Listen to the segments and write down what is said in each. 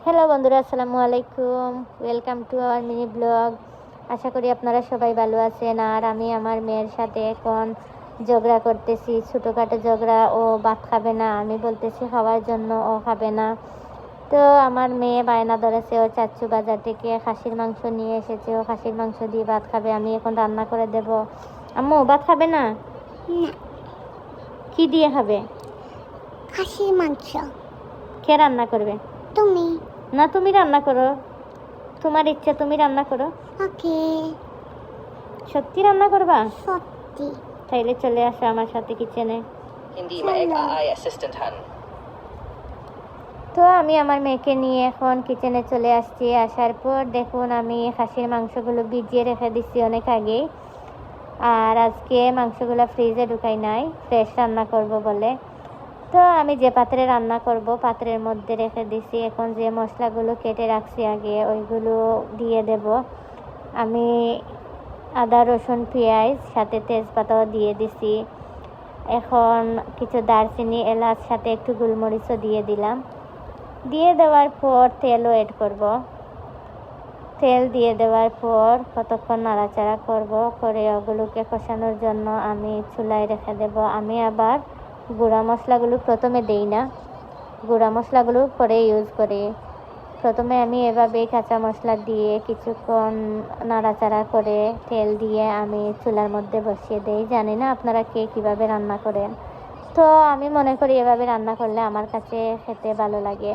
Hello বন্ধুরা, আসসালামু আলাইকুম। Welcome to our mini blog. আশা করি আপনারা সবাই ভালো আছেন। আর আমি আমার মেয়ের সাথে এখন ঝগড়া করতেছি, ছোটোখাটো ঝগড়া। ও ভাত খাবে না, আমি বলতেছি খাওয়ার জন্য, ও খাবে না। তো আমার মেয়ে বায়না ধরেছে, ও চাচ্চু বাজার থেকে খাসির মাংস নিয়ে এসেছে, ও খাসির মাংস দিয়ে ভাত খাবে। আমি এখন রান্না করে দেব। আম্মু ভাত খাবে না? কি দিয়ে খাবে? খাসির মাংস। কে রান্না করবে? তুমি। না, তুমি রান্না করো, তোমার ইচ্ছা, তুমি রান্না করো। ওকে। সত্যি রান্না করবা? সত্যি। তাইলে চলে আসো আমার সাথে কিচেনে। Hindi mag-AI assistant han. তো আমি আমার মেয়েকে নিয়ে এখন কিচেনে চলে আসছি। আসার পর দেখুন, আমি খাসির মাংসগুলো ভিজিয়ে রেখে দিচ্ছি অনেক আগেই। আর আজকে মাংসগুলো ফ্রিজে ঢুকাই নাই, ফ্রেশ রান্না করব বলে। তো আমি যে পাত্রে রান্না করব পাত্রের মধ্যে রেখে দিছি। এখন যে মশলাগুলো কেটে রাখছি আগে, ওইগুলো দিয়ে দেব। আমি আদা রসুন পেঁয়াজ সাথে তেজপাতাও দিয়ে দিছি। এখন কিছু দারচিনি, এলাচ, সাথে একটু গোলমরিচও দিয়ে দিলাম। দিয়ে দেওয়ার পর তেলও অ্যাড করব। তেল দিয়ে দেওয়ার পর কতক্ষণ নাড়াচাড়া করব, করে ওগুলোকে কষানোর জন্য আমি চুলায় রেখে দেব। আমি আবার গুঁড়া মশলাগুলো প্রথমে দেই না, গুঁড়া মশলাগুলো পরে ইউজ করি। প্রথমে আমি এভাবেই কাঁচা মশলা দিয়ে কিছুক্ষণ নাড়াচাড়া করে তেল দিয়ে আমি চুলার মধ্যে বসিয়ে দেই। জানি না আপনারা কে কীভাবে রান্না করেন, তো আমি মনে করি এভাবে রান্না করলে আমার কাছে খেতে ভালো লাগে।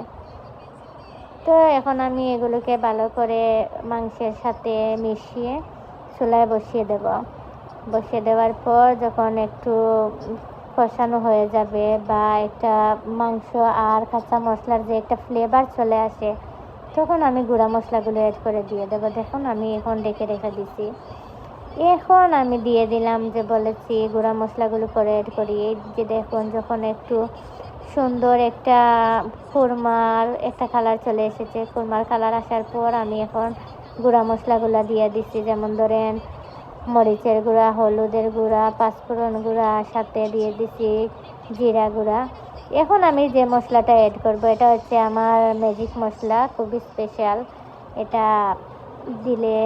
তো এখন আমি এগুলোকে ভালো করে মাংসের সাথে মিশিয়ে চুলায় বসিয়ে দেব। বসিয়ে দেওয়ার পর যখন একটু কষানো হয়ে যাবে বা একটা মাংস আর কাঁচা মশলার যে একটা ফ্লেভার চলে আসে, তখন আমি গুঁড়া মশলাগুলো অ্যাড করে দিয়ে দেবো। দেখুন আমি এখন রেখে দিছি। এখন আমি দিয়ে দিলাম, যে বলেছি গুঁড়া মশলাগুলো করে অ্যাড করি। এই যে দেখুন, যখন একটু সুন্দর একটা কুরমার একটা কালার চলে এসেছে, কুরমার কালার আসার পর আমি এখন গুঁড়া মশলাগুলো দিয়ে দিচ্ছি। যেমন ধরেন মরিচের গুঁড়া, হলুদের গুঁড়া, পাঁচফোড়ন গুঁড়া, সাথে দিয়ে দিচ্ছি জিরা গুঁড়া। এখন আমি যে মশলাটা অ্যাড করব, এটা হচ্ছে আমার ম্যাজিক মশলা, খুবই স্পেশাল। এটা দিলে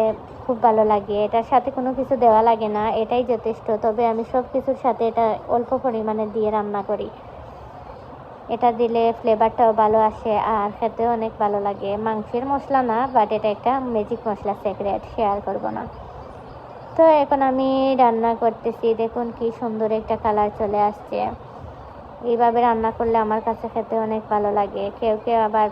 খুব ভালো লাগে, এটার সাথে কোনো কিছু দেওয়া লাগে না, এটাই যথেষ্ট। তবে আমি সব কিছুর সাথে এটা অল্প পরিমাণে দিয়ে রান্না করি। এটা দিলে ফ্লেভারটাও ভালো আসে আর খেতেও অনেক ভালো লাগে। মাংসের মশলা না, বাট এটা একটা ম্যাজিক মশলা, সিক্রেট, শেয়ার করব না। তো এখন আমি রান্না করতেছি, দেখুন কি সুন্দর একটা কালার চলে আসছে। এইভাবে রান্না করলে আমার কাছে খেতে অনেক ভালো লাগে। কেউ কেউ আবার